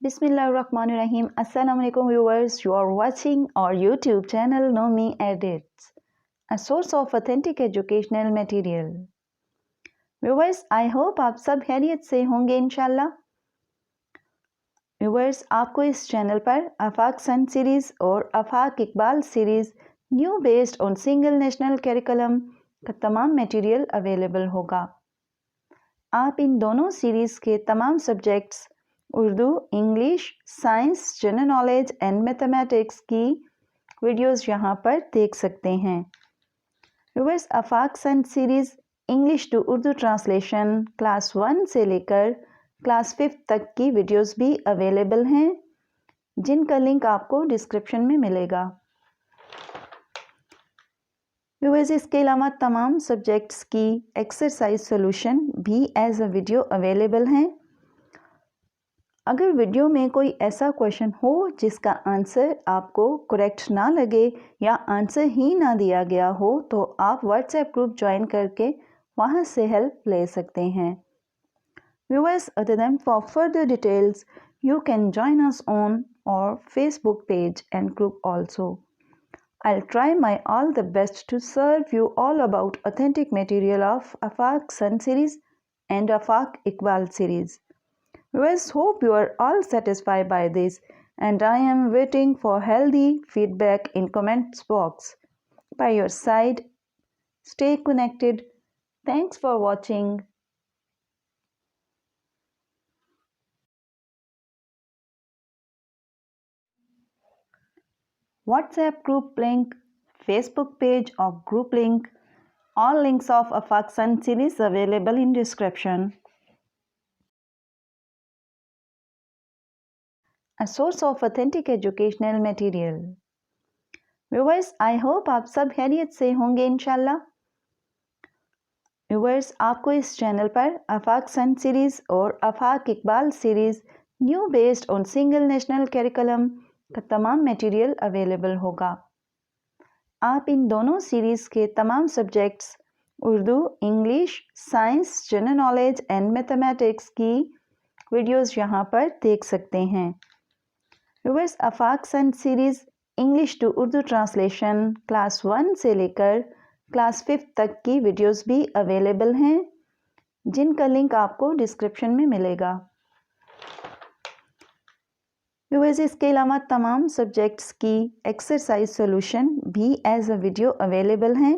Bismillahirrahmanirrahim. Assalamu alaikum viewers. You are watching our YouTube channel Nomi Edits, a source of authentic educational material. Viewers, I hope आप सब खैरियत से होंगे इंशाल्लाह। Viewers, आपको इस चैनल पर आफाक सन सीरीज़ और Afaq Iqbal series new based on single national curriculum का तमाम मटेरियल अवेलेबल होगा। आप इन दोनों सीरीज़ के तमाम subjects Urdu, English, science, general knowledge and mathematics की वीडियोस यहाँ पर देख सकते हैं। Viewers, Afaq Sun series English to Urdu translation class 1 से लेकर क्लास 5 तक की वीडियोस भी अवेलेबल हैं, जिनका लिंक आपको डिस्क्रिप्शन में मिलेगा। व्यूअर्स, इसके अलावा तमाम सब्जेक्ट्स की एक्सरसाइज सॉल्यूशन भी एज अ वीडियो अवेलेबल हैं। अगर वीडियो में कोई ऐसा क्वेश्चन हो जिसका आंसर आपको करेक्ट ना लगे या आंसर ही ना दिया गया हो, तो आप व्हाट्सएप ग्रुप ज्वाइन करके वहां से हेल्प ले सकते हैं। Viewers, other than for further details you can join us on our Facebook page and group also. I'll try my all the best to serve you all about authentic material of Afaq Sun series and Afaq Iqbal series. Viewers, hope you are all satisfied by this, and I am waiting for healthy feedback in comments box. By your side, stay connected. Thanks for watching. WhatsApp group link, Facebook page or group link, all links of Afaq Sun series available in description. A source of authentic educational material. Viewers, I hope आप सब खैरियत से होंगे इंशाल्लाह। Viewers, आपको इस channel पर आफाक Sun series और Afaq Iqbal series new based on single national curriculum का तमाम मटेरियल अवेलेबल होगा। आप इन दोनों सीरीज़ के तमाम subjects Urdu, English, science, general knowledge and mathematics की वीडियोस यहाँ पर देख सकते हैं। Viewers, Afaq Sun series English to Urdu translation class 1 से लेकर क्लास 5 तक की वीडियोस भी अवेलेबल हैं, जिनका लिंक आपको डिस्क्रिप्शन में मिलेगा। व्यूअर्स, इसके अलावा तमाम सब्जेक्ट्स की एक्सरसाइज सॉल्यूशन भी एज अ वीडियो अवेलेबल हैं।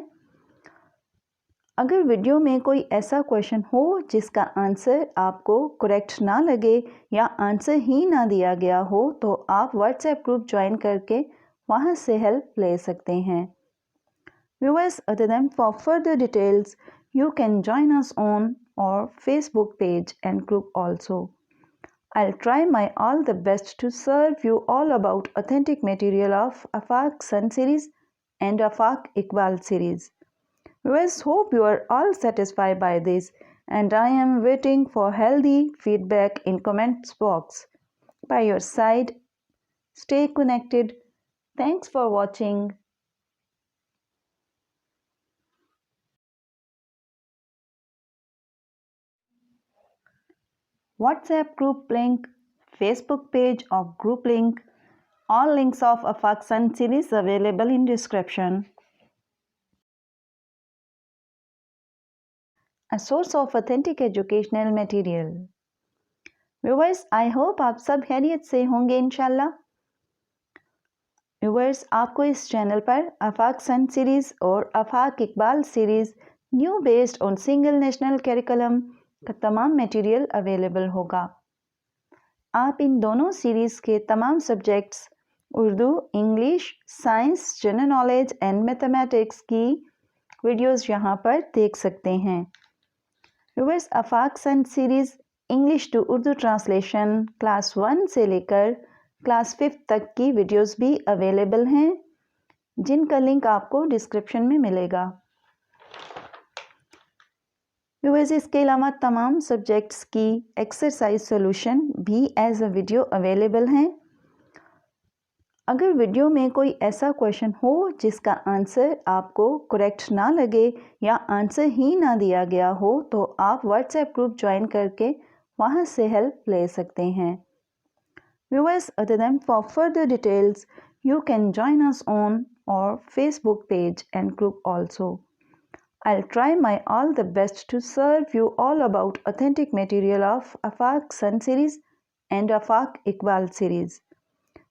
अगर वीडियो में कोई ऐसा क्वेश्चन हो जिसका आंसर आपको करेक्ट ना लगे या आंसर ही ना दिया गया हो, तो आप व्हाट्सएप ग्रुप ज्वाइन करके वहां से हेल्प ले सकते हैं। Viewers, other than for further details, you can join us on our Facebook page and group also. I'll try my all the best to serve you all about authentic material of Afaq Sun series and Afaq Iqbal series. Viewers, hope you are all satisfied by this, and I am waiting for healthy feedback in comments box. By your side, stay connected. Thanks for watching. WhatsApp group link, Facebook page or group link, all links of Afaq Sun series available in description. A source of authentic educational material. Viewers, I hope आप सब खैरियत से होंगे इंशाल्लाह। Viewers, आपको इस channel पर आफाक Sun series और Afaq Iqbal series new based on single national curriculum का तमाम मटेरियल अवेलेबल होगा। आप इन दोनों सीरीज़ के तमाम subjects Urdu, English, science, general knowledge and mathematics की वीडियोस यहाँ पर देख सकते हैं। Viewers, Afaq Sun series English to Urdu translation class 1 से लेकर क्लास 5 तक की वीडियोस भी अवेलेबल हैं, जिनका लिंक आपको डिस्क्रिप्शन में मिलेगा। व्यूअर्स, इसके अलावा तमाम सब्जेक्ट्स की एक्सरसाइज सॉल्यूशन भी एज अ वीडियो अवेलेबल हैं। अगर वीडियो में कोई ऐसा क्वेश्चन हो जिसका आंसर आपको करेक्ट ना लगे या आंसर ही ना दिया गया हो, तो आप व्हाट्सएप ग्रुप ज्वाइन करके वहां से हेल्प ले सकते हैं। Viewers, other than for further details, you can join us on our Facebook page and group also. I'll try my all the best to serve you all about authentic material of Afaq Sun series and Afaq Iqbal series.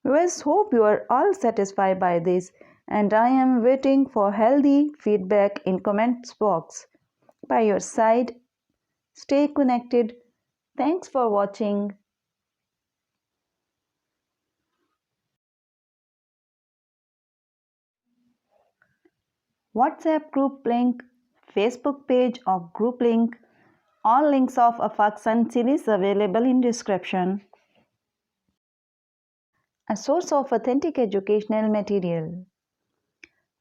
Viewers, hope you are all satisfied by this, and I am waiting for healthy feedback in comments box. By your side, stay connected. Thanks for watching. WhatsApp group link, Facebook page or group link. All links of Afaq Sun series available in description. A source of authentic educational material.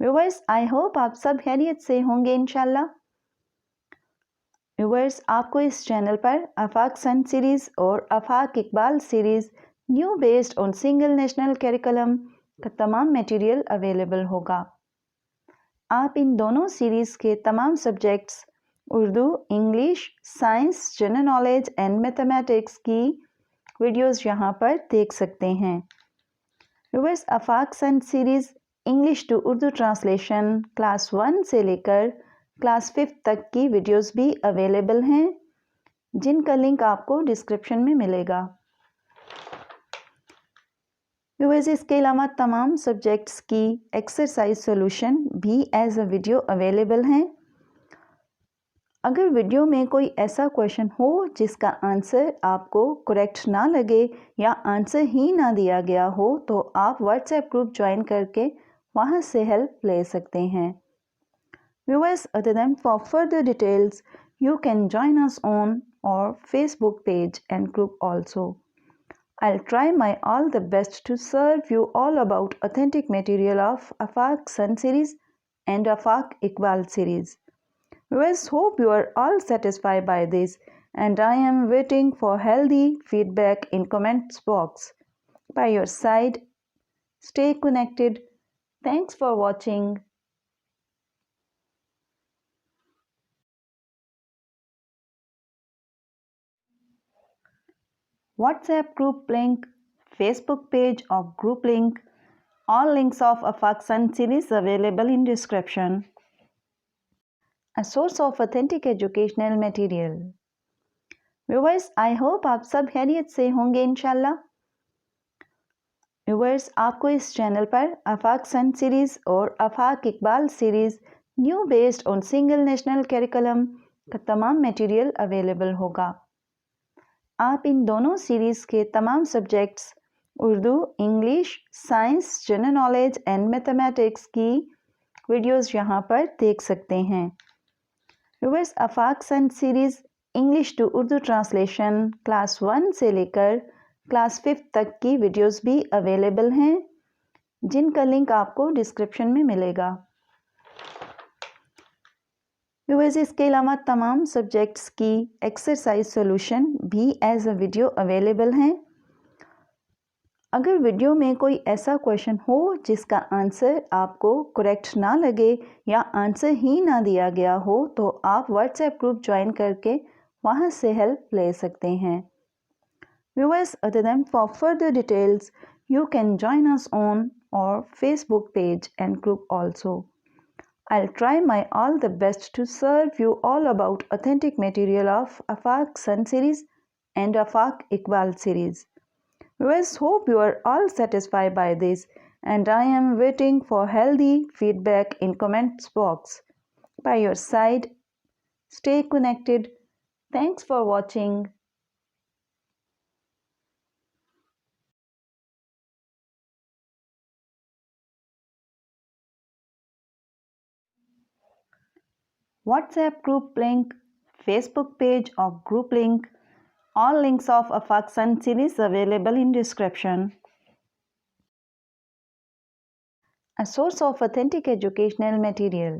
Viewers, I hope आप सब खैरियत से होंगे इंशाल्लाह। Viewers, आपको इस channel पर आफाक Sun series और Afaq Iqbal series new based on single national curriculum का तमाम मटेरियल अवेलेबल होगा। आप इन दोनों सीरीज़ के तमाम subjects Urdu, English, science, general knowledge and mathematics की वीडियोस यहां पर देख सकते हैं। Viewers, Afaq Sun series English to Urdu translation class 1 से लेकर क्लास 5 तक की वीडियोस भी अवेलेबल हैं, जिनका लिंक आपको डिस्क्रिप्शन में मिलेगा। व्यूअर्स, इसके अलावा तमाम सब्जेक्ट्स की एक्सरसाइज सॉल्यूशन भी एज अ वीडियो अवेलेबल हैं। अगर वीडियो में कोई ऐसा क्वेश्चन हो जिसका आंसर आपको करेक्ट ना लगे या आंसर ही ना दिया गया हो, तो आप व्हाट्सएप ग्रुप ज्वाइन करके वहां से हेल्प ले सकते हैं। Viewers, other than for further details you can join us on our Facebook page and group also. I'll try my all the best to serve you all about authentic material of Afaq Sun series and Afaq Iqbal series. Viewers, hope you are all satisfied by this, and I am waiting for healthy feedback in comments box. By your side, stay connected. Thanks for watching. WhatsApp group link, Facebook page or group link. All links of Afaq Sun series available in description. A source of authentic educational material. Viewers, I hope आप सब खैरियत से होंगे इंशाल्लाह। Viewers, आपको इस channel पर आफाक Sun series और Afaq Iqbal series new based on single national curriculum का तमाम मटेरियल अवेलेबल होगा। आप इन दोनों सीरीज़ के तमाम subjects Urdu, English, science, general knowledge and mathematics की वीडियोस यहां पर देख सकते हैं। Viewers, Afaq Sun series English to Urdu translation class 1 से लेकर क्लास 5 तक की वीडियोस भी अवेलेबल हैं, जिनका लिंक आपको डिस्क्रिप्शन में मिलेगा। व्यूअर्स, इसके अलावा तमाम सब्जेक्ट्स की एक्सरसाइज सॉल्यूशन भी एज अ वीडियो अवेलेबल हैं। अगर वीडियो में कोई ऐसा क्वेश्चन हो जिसका आंसर आपको करेक्ट ना लगे या आंसर ही ना दिया गया हो, तो आप व्हाट्सएप ग्रुप ज्वाइन करके वहां से हेल्प ले सकते हैं। Viewers, other than for further details you can join us on our Facebook page and group also. I'll try my all the best to serve you all about authentic material of Afaq Sun series and Afaq Iqbal series. Viewers, hope you are all satisfied by this, and I am waiting for healthy feedback in comments box. By your side, stay connected. Thanks for watching. WhatsApp group link, Facebook page or group link. All links of Afaq Sun series available in description. A source of authentic educational material.